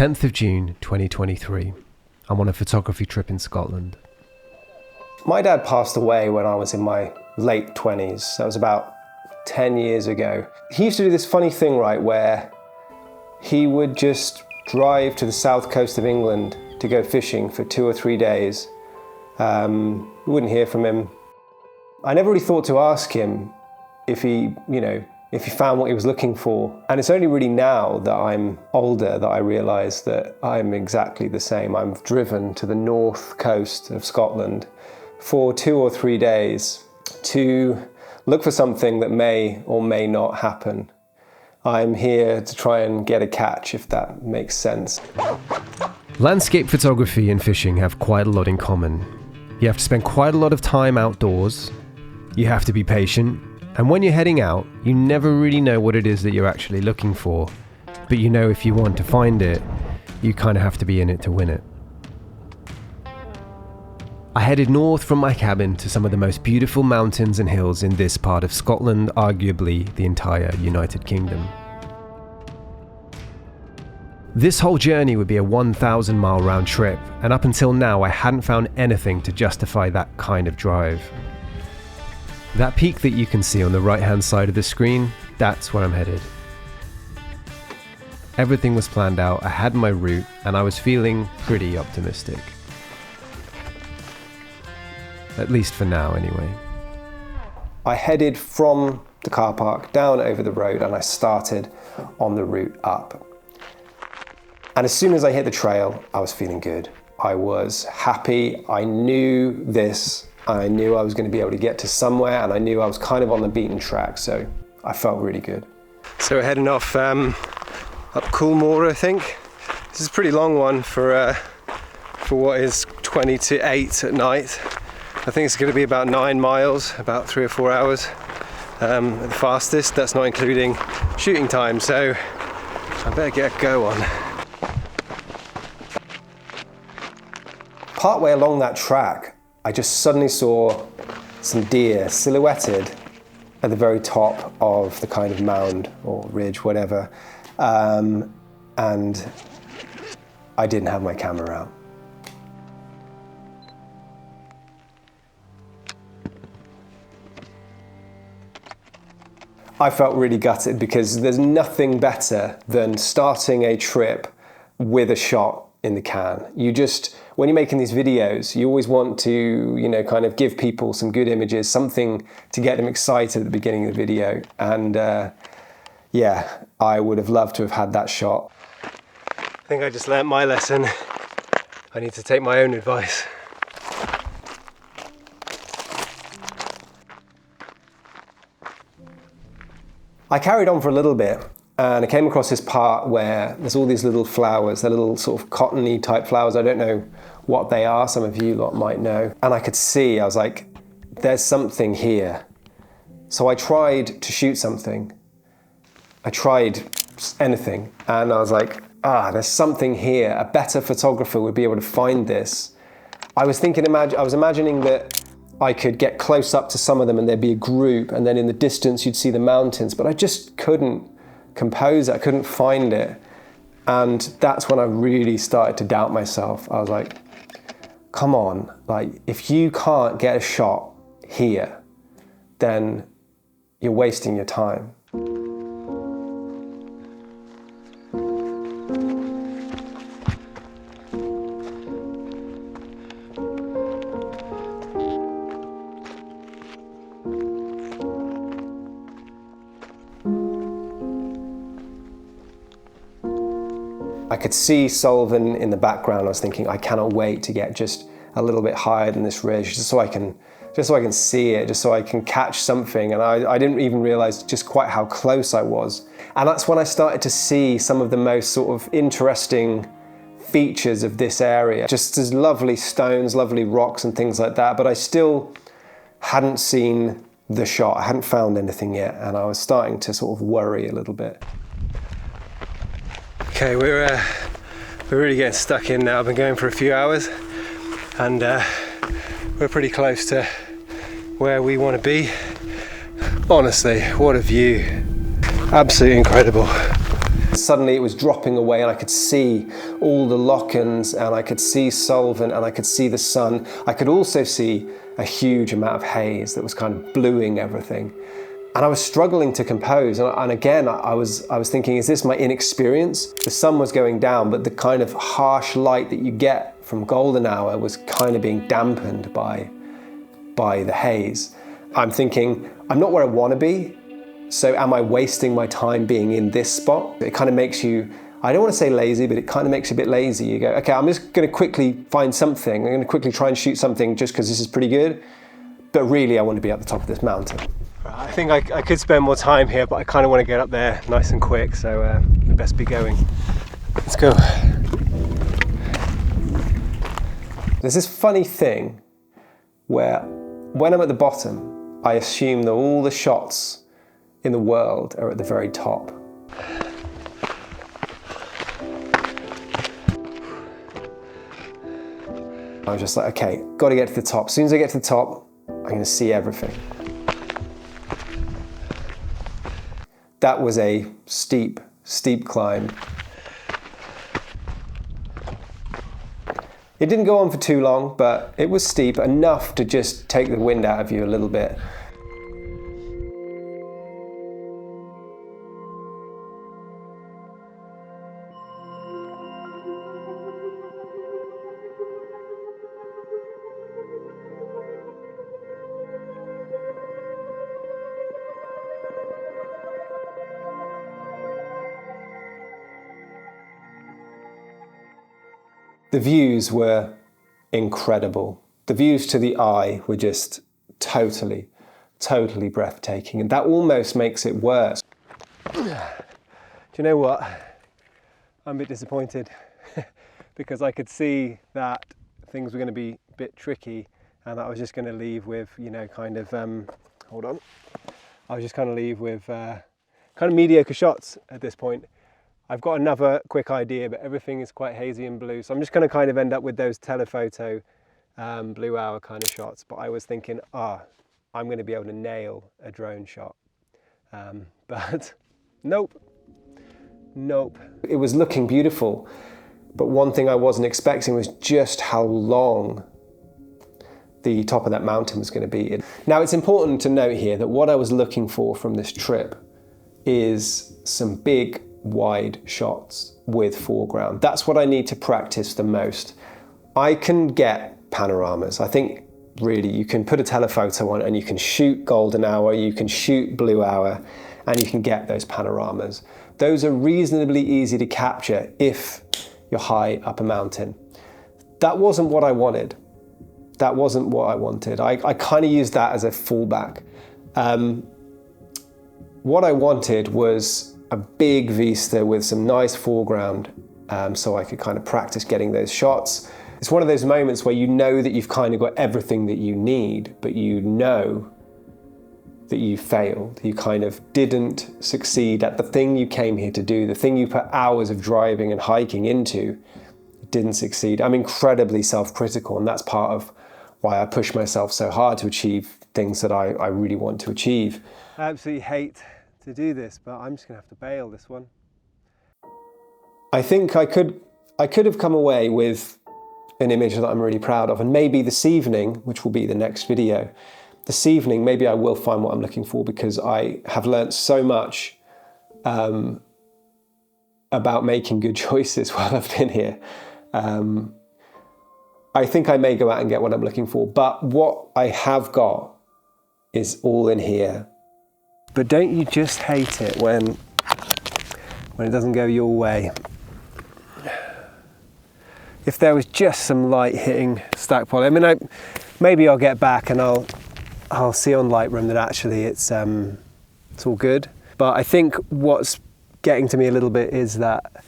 10th of June 2023. I'm on a photography trip in Scotland. My dad passed away when I was in my late 20s. That was about 10 years ago. He used to do this funny thing, right, where he would just drive to the south coast of England to go fishing for 2 or 3 days. We wouldn't hear from him. I never really thought to ask him if he found what he was looking for. And it's only really now that I'm older that I realise that I'm exactly the same. I'm driven to the north coast of Scotland for 2 or 3 days to look for something that may or may not happen. I'm here to try and get a catch, if that makes sense. Landscape photography and fishing have quite a lot in common. You have to spend quite a lot of time outdoors. You have to be patient. And when you're heading out, you never really know what it is that you're actually looking for. But you know if you want to find it, you kind of have to be in it to win it. I headed north from my cabin to some of the most beautiful mountains and hills in this part of Scotland, arguably the entire United Kingdom. This whole journey would be a 1,000-mile round trip, and up until now I hadn't found anything to justify that kind of drive. That peak that you can see on the right-hand side of the screen, that's where I'm headed. Everything was planned out, I had my route, and I was feeling pretty optimistic. At least for now, anyway. I headed from the car park down over the road and I started on the route up. And as soon as I hit the trail, I was feeling good. I was happy. I knew this. I knew I was going to be able to get to somewhere, and I knew I was kind of on the beaten track, so I felt really good. So we're heading off up Coolmore, I think. This is a pretty long one for what is 20 to 8 at night. I think it's going to be about 9 miles, about 3 or 4 hours at the fastest. That's not including shooting time, so I better get a go on. Partway along that track, I just suddenly saw some deer silhouetted at the very top of the kind of mound or ridge, whatever, and I didn't have my camera out. I felt really gutted because there's nothing better than starting a trip with a shot in the can. When you're making these videos, you always want to, kind of give people some good images, something to get them excited at the beginning of the video. And I would have loved to have had that shot. I think I just learnt my lesson. I need to take my own advice. I carried on for a little bit and I came across this part where there's all these little flowers, they're little sort of cottony type flowers. I don't know what they are, some of you lot might know. And I was like, there's something here. So I tried to shoot something. I tried anything and I was like, there's something here. A better photographer would be able to find this. I was imagining that I could get close up to some of them and there'd be a group, and then in the distance you'd see the mountains, but I just couldn't compose it, I couldn't find it. And that's when I really started to doubt myself. I was like, come on, like if you can't get a shot here, then you're wasting your time. I could see Sullivan in the background. I was thinking, I cannot wait to get just a little bit higher than this ridge, just so I can see it, just so I can catch something. And I didn't even realize just quite how close I was. And that's when I started to see some of the most sort of interesting features of this area. Just as lovely stones, lovely rocks and things like that. But I still hadn't seen the shot. I hadn't found anything yet. And I was starting to sort of worry a little bit. Okay, we're really getting stuck in now. I've been going for a few hours and we're pretty close to where we want to be. Honestly, what a view. Absolutely incredible. suddenly it was dropping away and I could see all the lochans and I could see solvent and I could see the sun. I could also see a huge amount of haze that was kind of bluing everything. And I was struggling to compose. And again, I was thinking, is this my inexperience? The sun was going down, but the kind of harsh light that you get from golden hour was kind of being dampened by the haze. I'm thinking, I'm not where I want to be. So am I wasting my time being in this spot? It kind of makes you, I don't want to say lazy, but it kind of makes you a bit lazy. You go, okay, I'm just going to quickly find something. I'm going to quickly try and shoot something just because this is pretty good. But really, I want to be at the top of this mountain. I think I could spend more time here, but I kind of want to get up there nice and quick, so we best be going. Let's go. There's this funny thing where when I'm at the bottom, I assume that all the shots in the world are at the very top. I was just like, okay, got to get to the top. As soon as I get to the top, I'm going to see everything. That was a steep, steep climb. It didn't go on for too long, but it was steep enough to just take the wind out of you a little bit. The views were incredible. The views to the eye were just totally, totally breathtaking. And that almost makes it worse. Do you know what? I'm a bit disappointed because I could see that things were going to be a bit tricky and that I was just going to leave with, you know, kind of, hold on. I was just going to leave with kind of mediocre shots at this point. I've got another quick idea, but everything is quite hazy and blue. So I'm just going to kind of end up with those telephoto blue hour kind of shots. But I was thinking, I'm going to be able to nail a drone shot. But nope. It was looking beautiful. But one thing I wasn't expecting was just how long the top of that mountain was going to be. Now, it's important to note here that what I was looking for from this trip is some big, wide shots with foreground. That's what I need to practice the most. I can get panoramas. I think really you can put a telephoto on and you can shoot golden hour, you can shoot blue hour, and you can get those panoramas. Those are reasonably easy to capture if you're high up a mountain. That wasn't what I wanted. That wasn't what I wanted. I kind of used that as a fallback. What I wanted was a big vista with some nice foreground, so I could kind of practice getting those shots. It's one of those moments where you know that you've kind of got everything that you need, but you know that you failed. You kind of didn't succeed at the thing you came here to do, the thing you put hours of driving and hiking into. It didn't succeed. I'm incredibly self-critical, and that's part of why I push myself so hard to achieve things that I really want to achieve. I absolutely hate to do this, but I'm just gonna have to bail this one. I think I could have come away with an image that I'm really proud of, and maybe this evening, which will be the next video, this evening maybe I will find what I'm looking for, because I have learnt so much about making good choices while I've been here. I think I may go out and get what I'm looking for, but what I have got is all in here. But don't you just hate it when it doesn't go your way? If there was just some light hitting stack poly, I mean, maybe I'll get back and I'll see on Lightroom that actually it's all good. But I think what's getting to me a little bit is that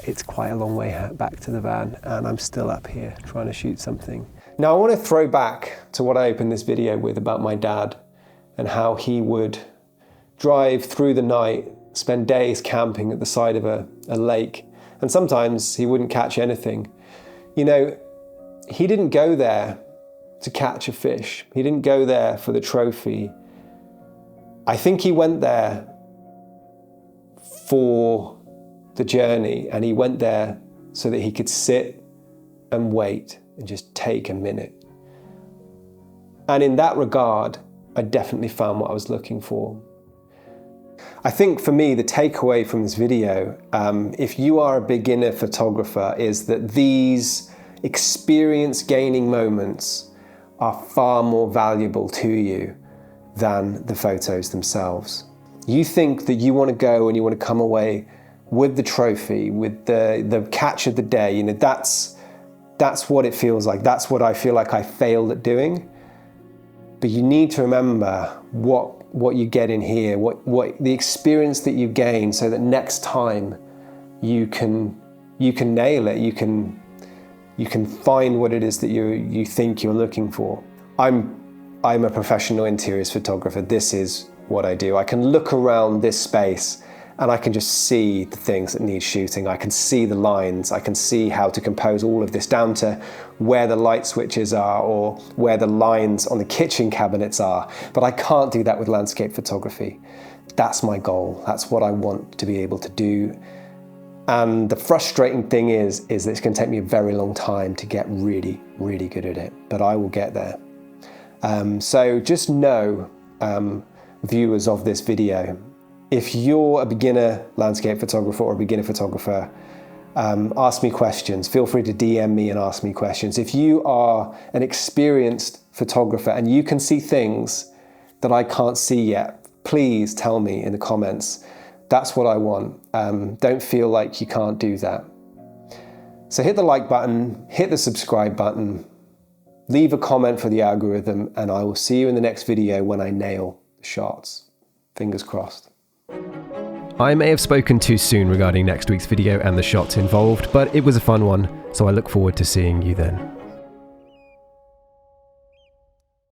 it's quite a long way back to the van, and I'm still up here trying to shoot something. Now I want to throw back to what I opened this video with about my dad and how he would drive through the night, spend days camping at the side of a lake, and sometimes he wouldn't catch anything. You know, he didn't go there to catch a fish. He didn't go there for the trophy. I think he went there for the journey, and he went there so that he could sit and wait and just take a minute. And in that regard, I definitely found what I was looking for. I think for me, the takeaway from this video, if you are a beginner photographer, is that these experience gaining moments are far more valuable to you than the photos themselves. You think that you want to go and you want to come away with the trophy, with the catch of the day. You know, that's what it feels like. That's what I feel like I failed at doing. But you need to remember what you get in here, what the experience that you gain, so that next time you can nail it. You can find what it is that you think you're looking for. I'm a professional interiors photographer. This is what I do. I can look around this space and I can just see the things that need shooting. I can see the lines. I can see how to compose all of this down to where the light switches are or where the lines on the kitchen cabinets are. But I can't do that with landscape photography. That's my goal. That's what I want to be able to do. And the frustrating thing is that it's going to take me a very long time to get really, really good at it. But I will get there. So just know, viewers of this video, if you're a beginner landscape photographer or a beginner photographer, ask me questions. Feel free to DM me and ask me questions. If you are an experienced photographer and you can see things that I can't see yet, please tell me in the comments. That's what I want. Don't feel like you can't do that. So hit the like button, hit the subscribe button, leave a comment for the algorithm, and I will see you in the next video when I nail the shots. Fingers crossed. I may have spoken too soon regarding next week's video and the shots involved, but it was a fun one, so I look forward to seeing you then.